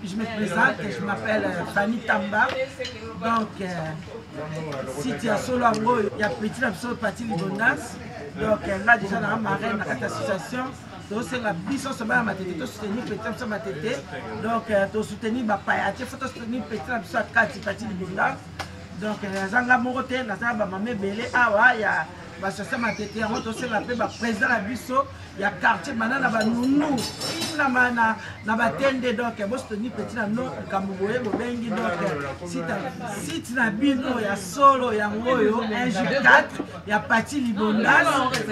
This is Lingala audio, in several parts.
je me présente, je m'appelle Fanny Tamba. Donc, si tu as solo en gros, il y a petit absolu parti Libondas. Donc, là déjà dans la marraine, dans cette association, donc c'est la biso se met à ma tête, tu soutenir petit absolu ma tête. Donc, tu soutenir ma paille, tu faut soutenir petit absolu à 4 parti Libondas. Donc, Zanga Morote, Nazaba Mamé Belé, Awa, il y a l'association ma tête, on a aussi l'appel président la biso. Il y a quartier maintenant na nounou na batende donc bo soutenir petit na no kamuboye bobengi donc si tu na bino ya solo ya ngoyo 1J4 ya parti Libondas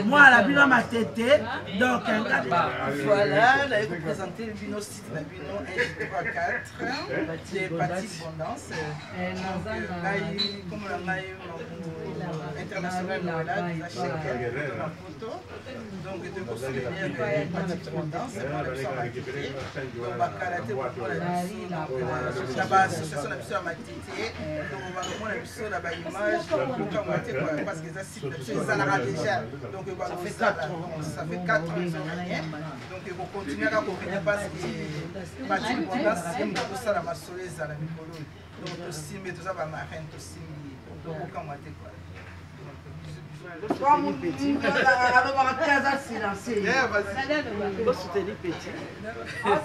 moi la bino ma tete donc voilà là vous présenter le bino site na bino 1J4 des parti Libondas comme la international là la chèque la photo donc de ça fait 4 ans donc il faut continuer à comprendre parce que ça la masoleuse à la micro donc aussi mais tout ça va marraine aussi donc comment tu quoi petit. Alors, 15 ans silencieux. Vous soutenez petit. Vous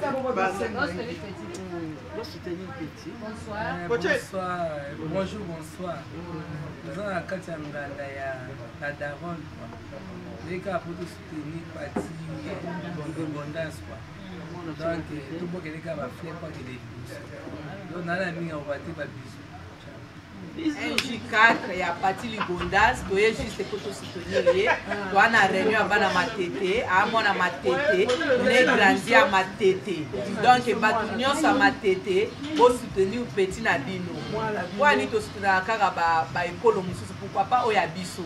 soutenez petit. Bonsoir. Bonsoir. Bonjour, bonsoir. Nous sommes à Katianganda, à Daron. Les cas pour soutenir parti Libondas. Donc, tout le monde qui va faire pas de l'église. Donc, on a mis en voiture par bisous. 1J4 ya parti Libondas toye juste ko to soutenir to ana réunion abana matete amona matete ne grandi à matete donc batu nyonso matete bo soutenir petit na bino wani to soutenir kaka ba ekolo mususu pourquoi pas oya biso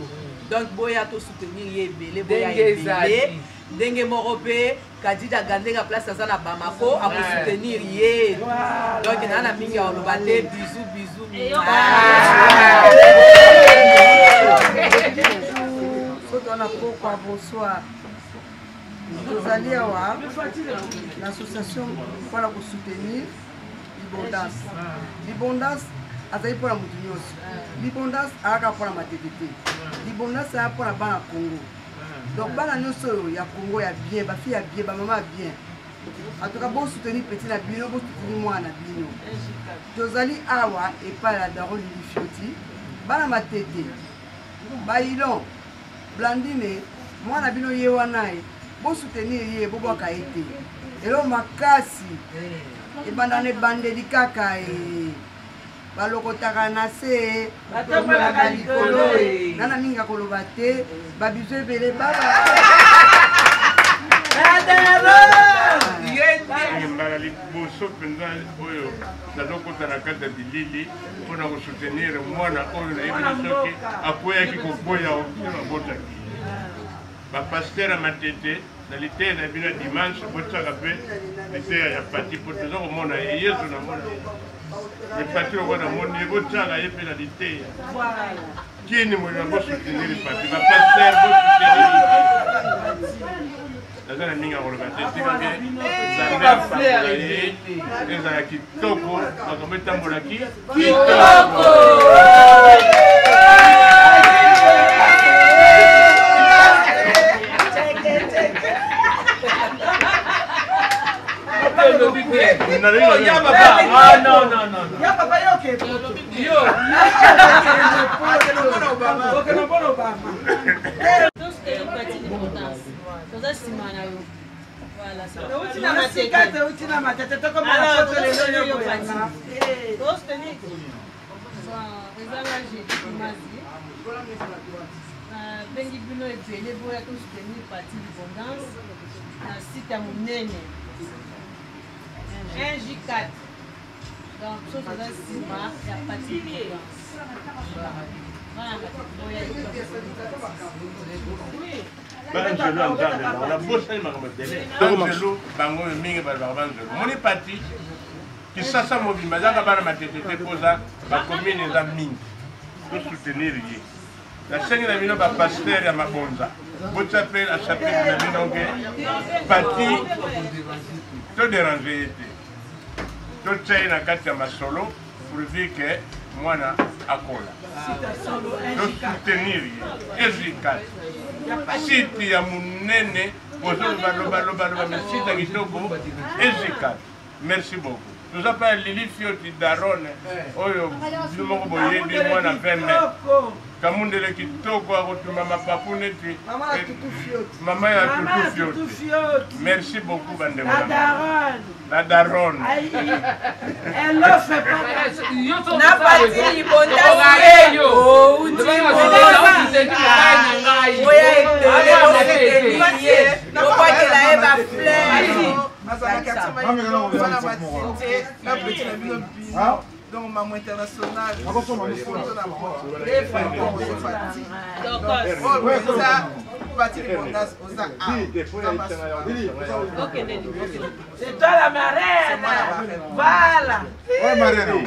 donc boya to soutenir ye belé boya belé ndenge moko pe Kadida Gandenga place aza na Bamako a soutenir ye donc na mingi ya olobate bisous bisous bonsoir. Nous allons avoir l'association pour la soutenir Libondas. Libondas a été pour la Moutinios. Libondas a été pour la Matébité. Libondas a été pour la Bana Congo. Donc, Bana Nyoso, il y a Congo, il y a bien, ma fille a bien, ma maman a bien. En tout cas, bon soutenir petit na bino, bon soutenir moi na bino. Josali Awa et pas la daron du Fioti. Bana Matete. Bailon. Blandine, moi na bino yewanai. Bon soutenir ye, bon kaite. Et là, makasi. Et bandane bande di kaka e. Balokotaka na se. Batomba likolo e. Nana minga kolobate. Babizwe bele baba. Mbala liboso penza oyo nazokota na kata dilili mpona kosoutenir mwana oyo nayebi soki akweyaki koboya mabotaki bapaster ya matete na liteya na bino dimanche botiaka mpe liteya ya pati po toza komona yesu na mona me pati oko namoni ye botiaka ye mpe na liteya kini moyo na bosoutenir pati bapaster bosoutenir nazana minga koloba te tikake nzambe apakola ye ezala kitoko makambo etambolaki kitoko bengi bino ebele boya tosoutenir parti Libondas na site ya monene 1J4 donc so toza nsima ya parti Libondas banzelu bango mingi balobaka banzelu moni pati kisasa mobimba ezaka bana matete te mpoza bakomine eza mingi tosoutenir ye nasengi na bino bapaster ya mabonza botia mpe na chapitre na bino ke pati toderange ye te totsai na kati ya masolo pourvu que mwana akola tosoutenir ye ezikat site ya monene ozolobaloba mesite ya kitoko ezikat. Merci beaucoup. Nous appelons Lili Fioti Darone oyo bino moko boyebi mwana 20 mai kamundele kitoko akotuma mapapu neti mama ya Tutu Fioti. Merci beaucoup bandeko. La daronne. Elle offre pas. Na pati libonda yo. Donc, maman internationale, c'est toi la marraine. Voilà. Ouais, marraine.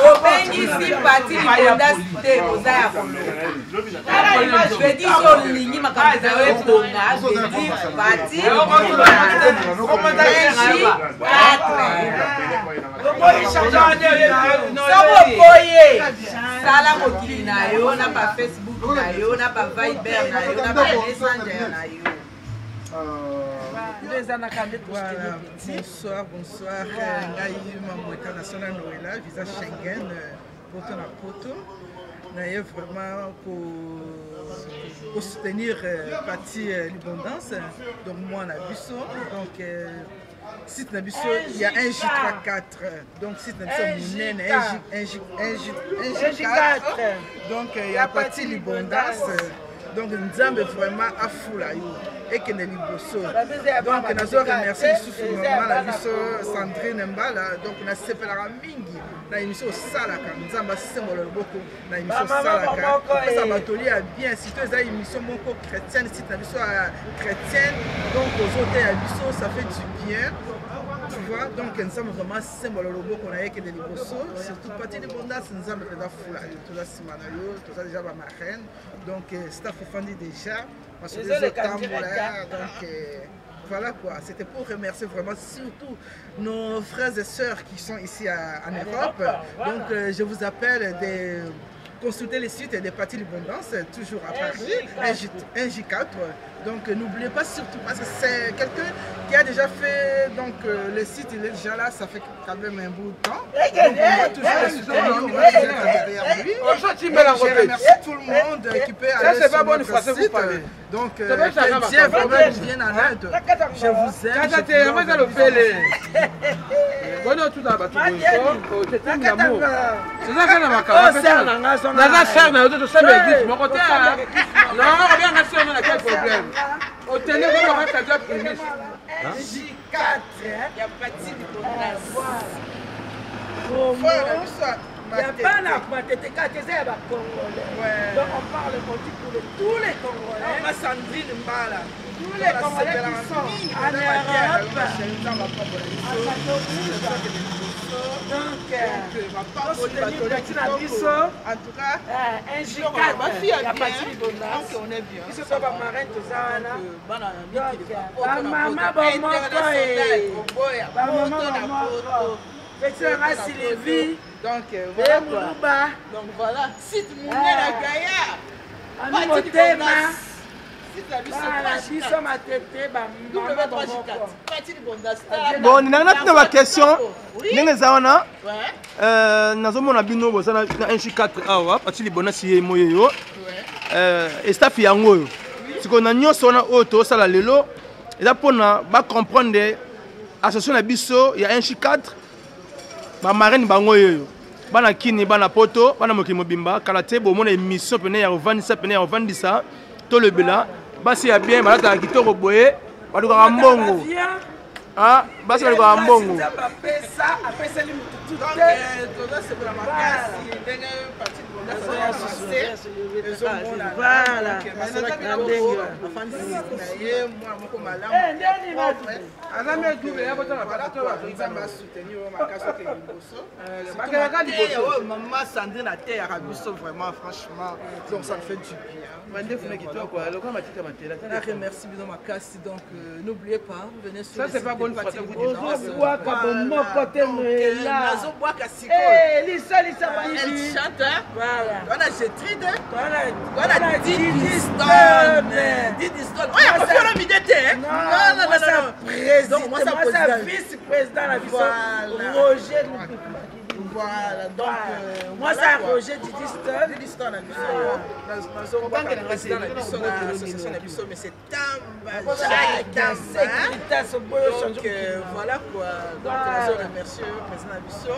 obengisi pati libonda te oza ya kolobedi solingi makambo na yo ebonga bedi pati soko boye sala mokili na yo na ba Facebook na yo na ba Viber na yo na ba Messenger na yo. Voilà, bonsoir. Ngai maman international Noëlla, visa Schengen, poto na poto. Naye vraiment pour soutenir parti l'abondance. Donc moi on a Bisso, donc site na Bisso il y a un J34. Donc site na Bisso monene un J4. Donc il y a parti l'abondance. Donc nous avons vraiment à fou là et que nous liboso. Donc nous avons remercié sous maman la biso Sandrine Mbala. Donc nous avons séparé la mingi na émission salaka. Nous avons symbole beaucoup na émission salaka. Ça va tourner bien. Si tu as une émission moko chrétienne, si tu as biso chrétienne, donc aux autres à biso ça fait du bien. Tu vois, donc nous sommes vraiment symbole beaucoup na que des liboso. Surtout partie de bondage nous avons déjà fou là. Tout ça simanayo, tout ça déjà ma reine. Donc staff offendu déjà parce que les autres donc voilà quoi, c'était pour remercier vraiment surtout nos frères et sœurs qui sont ici en Europe. Donc je vous appelle de consulter les sites des partis d'abondance toujours à Paris, un J4. Donc n'oubliez pas surtout parce que c'est quelqu'un qui a déjà fait donc le site, il est déjà là, ça fait quand même un bout de temps. Donc on va toujours le soutenir, je remercie tout le monde qui peut aller sur notre site. Donc que Dieu vraiment nous vienne en aide. Je vous aime. Il n'y a pas la mathétique, c'est la Congolais. Donc on parle pour tous les Congolais. Ma Sandrine Mbala. Tous les Congolais qui sont en Europe. En tout cas, un J4, il n'y a pas de libonage. on est bien. Ils sont pas marraines, tout ça. Sylvie. Donc voilà, site mondial à Gaïa. Bon, on a une question. Nazomona bino bozana na 1J4 awa parti libona si moyo et staff yango siko na nyonso na auto sala lelo eza pona ba comprendre association na biso ya 1J4 ba marraine bango yoyo bana kini bana poto bana mokimo bimba kala te bo mona émission pene ya revendisa pene ya revendisa to le bela basi ya bien balata kitoko boye baluka mbongo ah basi balikola mbongo apeseli mutu donc tozosepela makasi ndenge parti ye mwana moko malamu asoutenir makasi oke liboso mama Sandrine ateyaka biso vraiment franchement donc ça me fait du bien merci bino makasi donc n'oubliez pas venez sur ça c'est pas bonne partie ozobwaka bomoko te noela nazobwaka sikoyo lisa elle chante wana Gétrude wana Didiston oyo akofiona mide te non vice président na biso Roger voilà donc moi ça Roger Didiston na biso nazobanga président na biso na association na biso mais c'est Tamba donc voilà quoi donc je remercie président na biso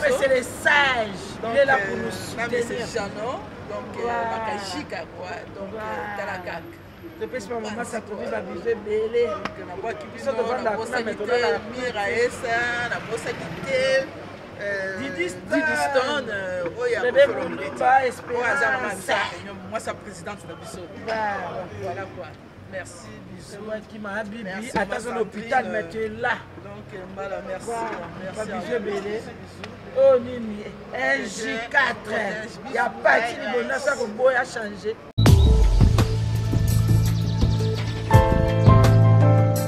mais c'est les sages il est là pour nous soutenir c'est Jano donc bakashika quoi donc talakak depuis ce moment ça trouve va vivre belé na bois qui biso devant la costa méthodale mira esa na bossa quitter Didiston oya ba espérance moi sa présidente na biso voilà quoi merci bisous qui m'a bibi attention à l'hôpital mais tu es là donc voilà merci merci belé oh nini NJ4 il y a pas qui bonne ça ko boya changer